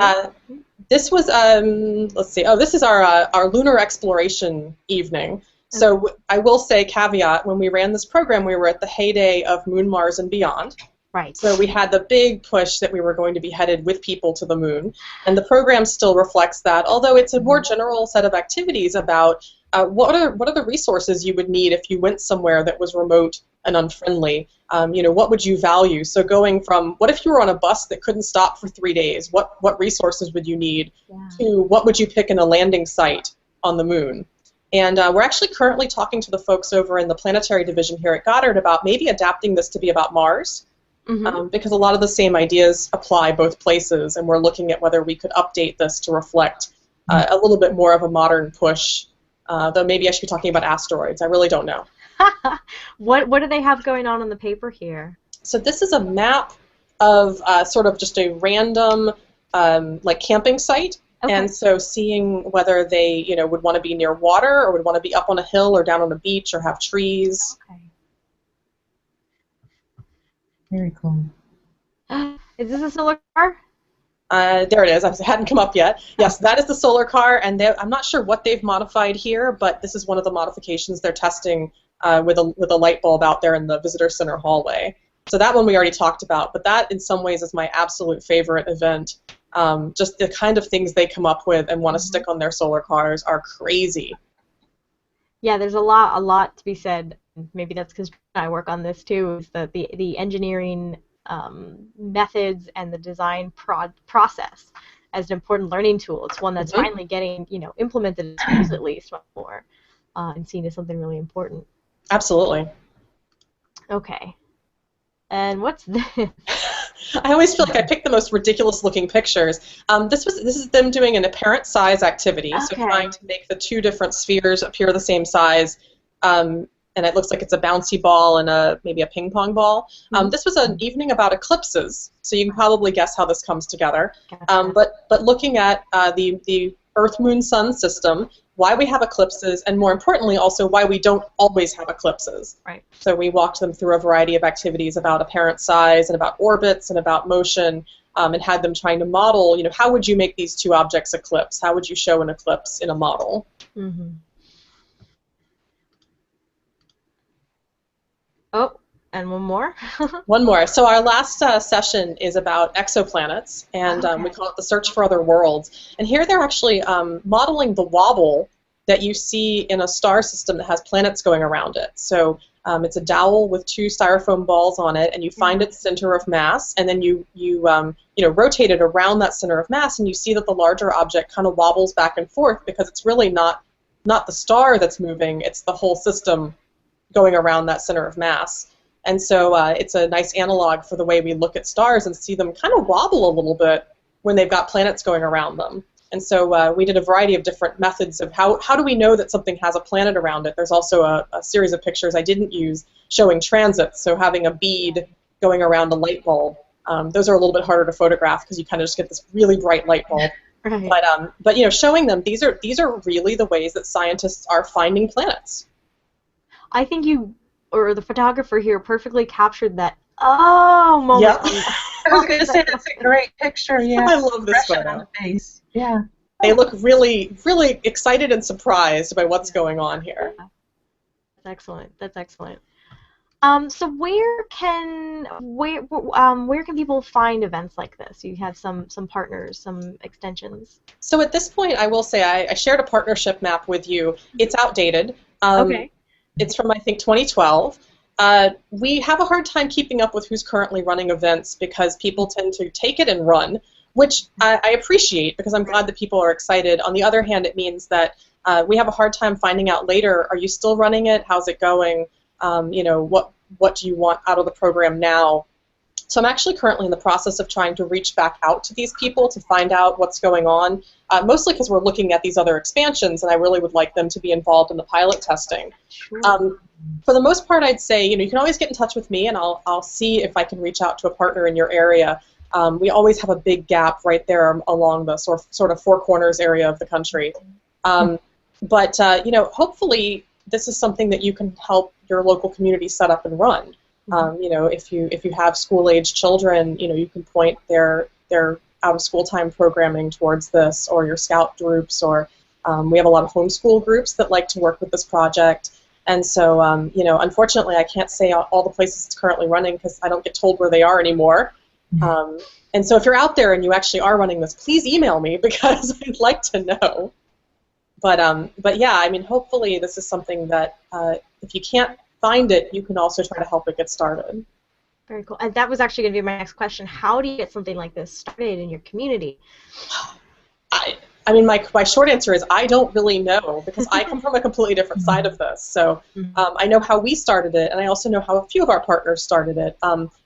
This was, let's see, this is our lunar exploration evening. So I will say, caveat, when we ran this program, we were at the heyday of Moon, Mars, and beyond. Right. So we had the big push that we were going to be headed with people to the moon, and the program still reflects that, although it's a more general set of activities about what are the resources you would need if you went somewhere that was remote and unfriendly. What would you value? So going from what if you were on a bus that couldn't stop for 3 days, what resources would you need, to what would you pick in a landing site on the moon? And we're actually currently talking to the folks over in the planetary division here at Goddard about maybe adapting this to be about Mars. Because a lot of the same ideas apply both places, and we're looking at whether we could update this to reflect a little bit more of a modern push, though maybe I should be talking about asteroids. I really don't know. What do they have going on the paper here? So this is a map of sort of just a random like camping site, and so seeing whether they would want to be near water or would want to be up on a hill or down on a beach or have trees. Okay. Very cool. Is this a solar car? There it is. It hadn't come up yet. Yes, that is the solar car, and I'm not sure what they've modified here, but this is one of the modifications they're testing with a light bulb out there in the visitor center hallway. So that one we already talked about, but that in some ways is my absolute favorite event. Just the kind of things they come up with and want to stick on their solar cars are crazy. Yeah, there's a lot to be said. Maybe that's because I work on this too. Is the engineering methods and the design process as an important learning tool. It's one that's finally getting implemented in schools at least more, and seen as something really important. Absolutely. Okay. And what's this? I always feel like I pick the most ridiculous looking pictures. This is them doing an apparent size activity, so trying to make the two different spheres appear the same size. And it looks like it's a bouncy ball and maybe a ping pong ball. This was an evening about eclipses, so you can probably guess how this comes together. But looking at the Earth, Moon, Sun system, why we have eclipses, and more importantly also why we don't always have eclipses. Right. So we walked them through a variety of activities about apparent size and about orbits and about motion, and had them trying to model, how would you make these two objects eclipse? How would you show an eclipse in a model? Oh, and one more? One more. So our last session is about exoplanets, and we call it the search for other worlds. And here they're actually modeling the wobble that you see in a star system that has planets going around it. So it's a dowel with two styrofoam balls on it, and you find its center of mass, and then you rotate it around that center of mass, and you see that the larger object kind of wobbles back and forth because it's really not the star that's moving, it's the whole system going around that center of mass. And so it's a nice analog for the way we look at stars and see them kind of wobble a little bit when they've got planets going around them. And so we did a variety of different methods of how do we know that something has a planet around it. There's also a series of pictures I didn't use showing transits, so having a bead going around a light bulb. Those are a little bit harder to photograph because you kind of just get this really bright light bulb. Right. But showing them, these are really the ways that scientists are finding planets. I think you, or the photographer here, perfectly captured that moment. Yep. I was going to say that's a great picture. Yeah, I love this photo. On the face. Yeah. They look really, really excited and surprised by what's going on here. That's excellent. That's excellent. So where can people find events like this? You have some partners, some extensions. So at this point, I will say I shared a partnership map with you. It's outdated. Okay. It's from, I think, 2012. We have a hard time keeping up with who's currently running events because people tend to take it and run, which I appreciate because I'm glad that people are excited. On the other hand, it means that we have a hard time finding out later, are you still running it? How's it going? What do you want out of the program now? So I'm actually currently in the process of trying to reach back out to these people to find out what's going on, mostly because we're looking at these other expansions, and I really would like them to be involved in the pilot testing. Sure. For the most part, I'd say, you can always get in touch with me, and I'll see if I can reach out to a partner in your area. We always have a big gap right there along the sort of Four Corners area of the country. But hopefully this is something that you can help your local community set up and run. If you have school-age children, you can point their out-of-school time programming towards this, or your scout groups, or we have a lot of homeschool groups that like to work with this project. And so, unfortunately, I can't say all the places it's currently running because I don't get told where they are anymore. And so if you're out there and you actually are running this, please email me because I'd like to know. But yeah, I mean, hopefully this is something that if you can't find it, you can also try to help it get started. Very cool. And that was actually going to be my next question. How do you get something like this started in your community? I mean, my short answer is I don't really know, because I come from a completely different side of this. So I know how we started it, and I also know how a few of our partners started it.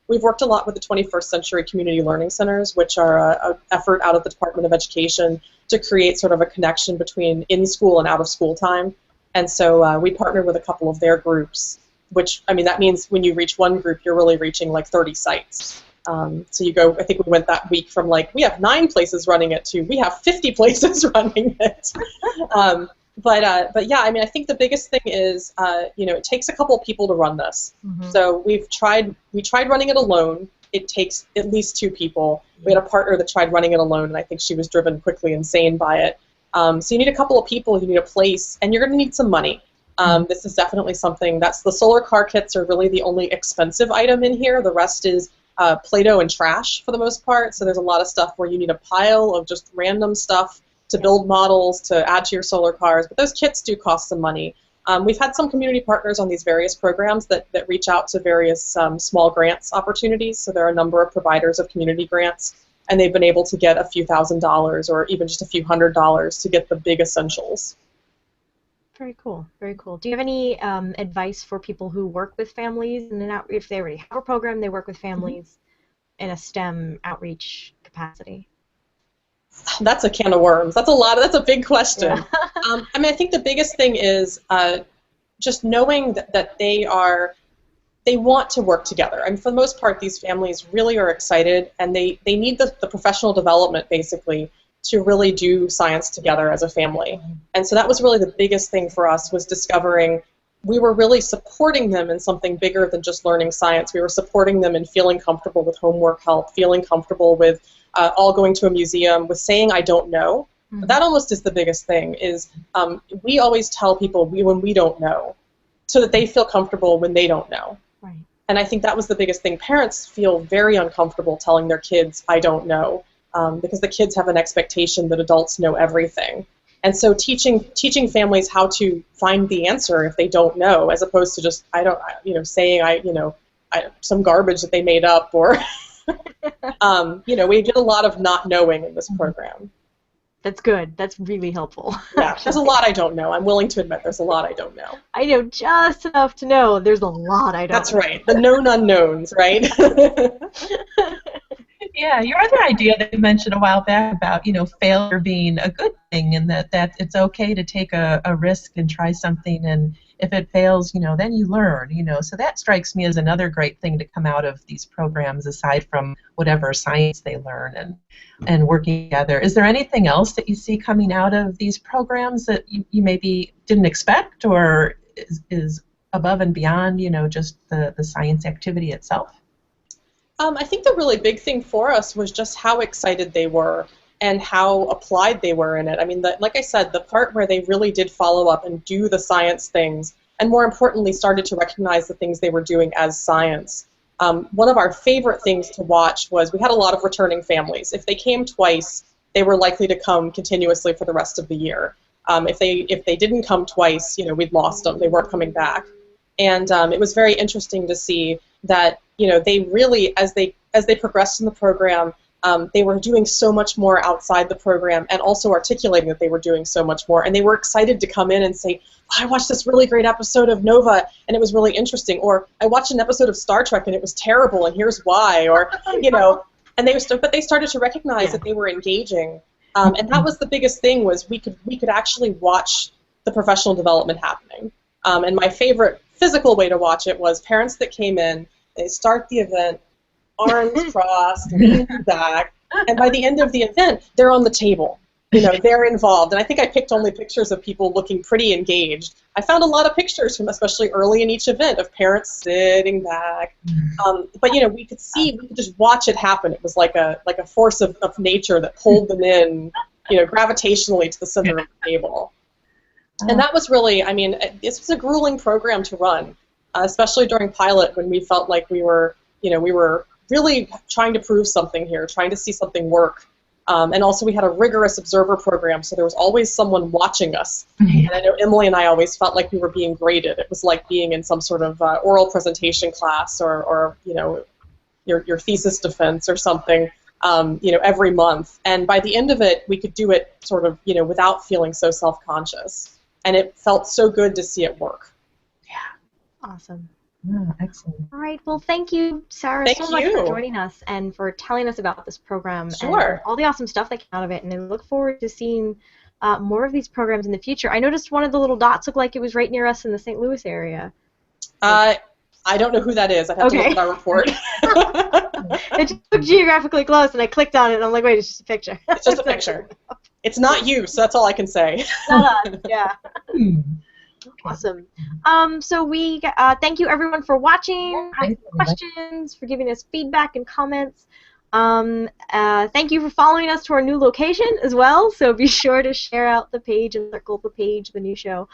We've worked a lot with the 21st Century Community Learning Centers, which are an effort out of the Department of Education to create sort of a connection between in-school and out-of-school time. And so we partnered with a couple of their groups, which, I mean, that means when you reach one group, you're really reaching like 30 sites. So you go, I think we went that week from like, we have 9 places running it to we have 50 places running it. But yeah, I mean, I think the biggest thing is, it takes a couple of people to run this. So we tried running it alone. It takes at least 2 people. We had a partner that tried running it alone, and I think she was driven quickly insane by it. So you need a couple of people, you need a place, and you're going to need some money. This is definitely something the solar car kits are really the only expensive item in here. The rest is Play-Doh and trash for the most part. So there's a lot of stuff where you need a pile of just random stuff to build models to add to your solar cars, but those kits do cost some money. We've had some community partners on these various programs that reach out to various small grants opportunities. So there are a number of providers of community grants, and they've been able to get a few $1,000s or even just a few $100s to get the big essentials. Very cool. Very cool. Do you have any advice for people who work with families, and if they already have a program, they work with families in a STEM outreach capacity? That's a can of worms. That's a big question. Yeah. I mean, I think the biggest thing is just knowing that they want to work together. I mean, for the most part, these families really are excited, and they need the professional development, basically, to really do science together as a family. And so that was really the biggest thing for us, was discovering we were really supporting them in something bigger than just learning science. We were supporting them in feeling comfortable with homework help, feeling comfortable with all going to a museum, with saying I don't know. That almost is the biggest thing, is we always tell people when we don't know, so that they feel comfortable when they don't know. Right. And I think that was the biggest thing. Parents feel very uncomfortable telling their kids I don't know, because the kids have an expectation that adults know everything. And so teaching families how to find the answer if they don't know, as opposed to just saying some garbage that they made up, or we did a lot of not knowing in this program. That's good. That's really helpful. Yeah, there's a lot I don't know. I'm willing to admit there's a lot I don't know. I know just enough to know there's a lot I don't know. That's right. The known unknowns, right? Yeah, your other idea that you mentioned a while back about, failure being a good thing, and that it's okay to take a risk and try something, and if it fails, then you learn, So that strikes me as another great thing to come out of these programs, aside from whatever science they learn and working together. Is there anything else that you see coming out of these programs that you maybe didn't expect, or is above and beyond, just the science activity itself? I think the really big thing for us was just how excited they were and how applied they were in it. I mean, like I said, the part where they really did follow up and do the science things, and more importantly, started to recognize the things they were doing as science. One of our favorite things to watch was we had a lot of returning families. If they came twice, they were likely to come continuously for the rest of the year. If they didn't come twice, we'd lost them. They weren't coming back. And it was very interesting to see that they really, as they progressed in the program, They were doing so much more outside the program and also articulating that they were doing so much more. And they were excited to come in and say, I watched this really great episode of Nova and it was really interesting. Or I watched an episode of Star Trek and it was terrible and here's why. Or, you know, and but they started to recognize that they were engaging. And that was the biggest thing, was we could actually watch the professional development happening. And my favorite physical way to watch it was parents that came in, they start the event, arms crossed, leaning back, and by the end of the event, they're on the table. You know, they're involved. And I think I picked only pictures of people looking pretty engaged. I found a lot of pictures from, especially early in each event, of parents sitting back. But you know, we could just watch it happen. It was like a force of nature that pulled them in, you know, gravitationally to the center of the table. And that was really, I mean, this was a grueling program to run, especially during pilot, when we felt like we were really trying to prove something here, trying to see something work. And also we had a rigorous observer program, so there was always someone watching us. And I know Emily and I always felt like we were being graded. It was like being in some sort of oral presentation class, or you know, your thesis defense or something, you know, every month. And by the end of it, we could do it sort of, you know, without feeling so self-conscious. And it felt so good to see it work. Yeah. Awesome. Yeah, excellent. All right. Well, thank you, Sarah, so much for joining us and for telling us about this program and all the awesome stuff that came out of it. And I look forward to seeing more of these programs in the future. I noticed one of the little dots looked like it was right near us in the St. Louis area. I don't know who that is. I have to look at our report. It just looked geographically close, and I clicked on it, and I'm like, wait, it's just a picture. It's just a picture. It's not you, so that's all I can say. Not us, yeah. Awesome. So we thank you everyone for watching, asking questions, for giving us feedback and comments. Thank you for following us to our new location as well. So be sure to share out the page and circle the page, the new show.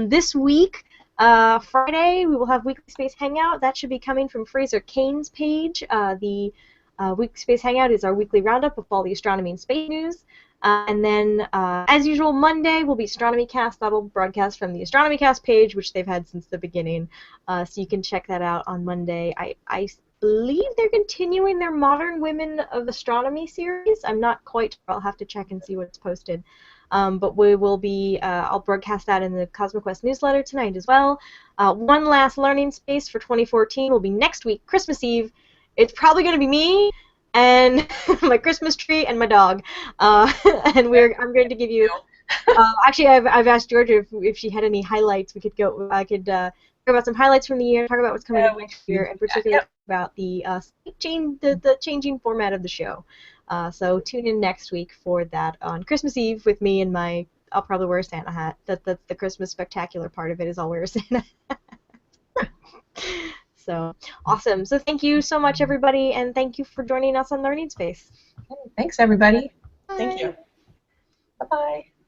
This week, Friday, we will have Weekly Space Hangout. That should be coming from Fraser Kane's page. The Weekly Space Hangout is our weekly roundup of all the astronomy and space news. And then, as usual, Monday will be Astronomy Cast. That'll broadcast from the Astronomy Cast page, which they've had since the beginning. So you can check that out on Monday. I believe they're continuing their Modern Women of Astronomy series. I'm not quite sure. I'll have to check and see what's posted. But we will be, I'll broadcast that in the CosmoQuest newsletter tonight as well. One last learning space for 2014 will be next week, Christmas Eve. It's probably going to be me and my Christmas tree and my dog, and I'm going to give you. Actually, I've asked Georgia if she had any highlights. We could go. I could talk about some highlights from the year, talk about what's coming up next year, and particularly about the changing format of the show. So tune in next week for that on Christmas Eve with me and my. I'll probably wear a Santa hat. That's the Christmas spectacular part of it, is I'll wear a Santa hat. So awesome. So thank you so much, everybody, and thank you for joining us on Learning Space. Thanks, everybody. Thank you. Bye-bye.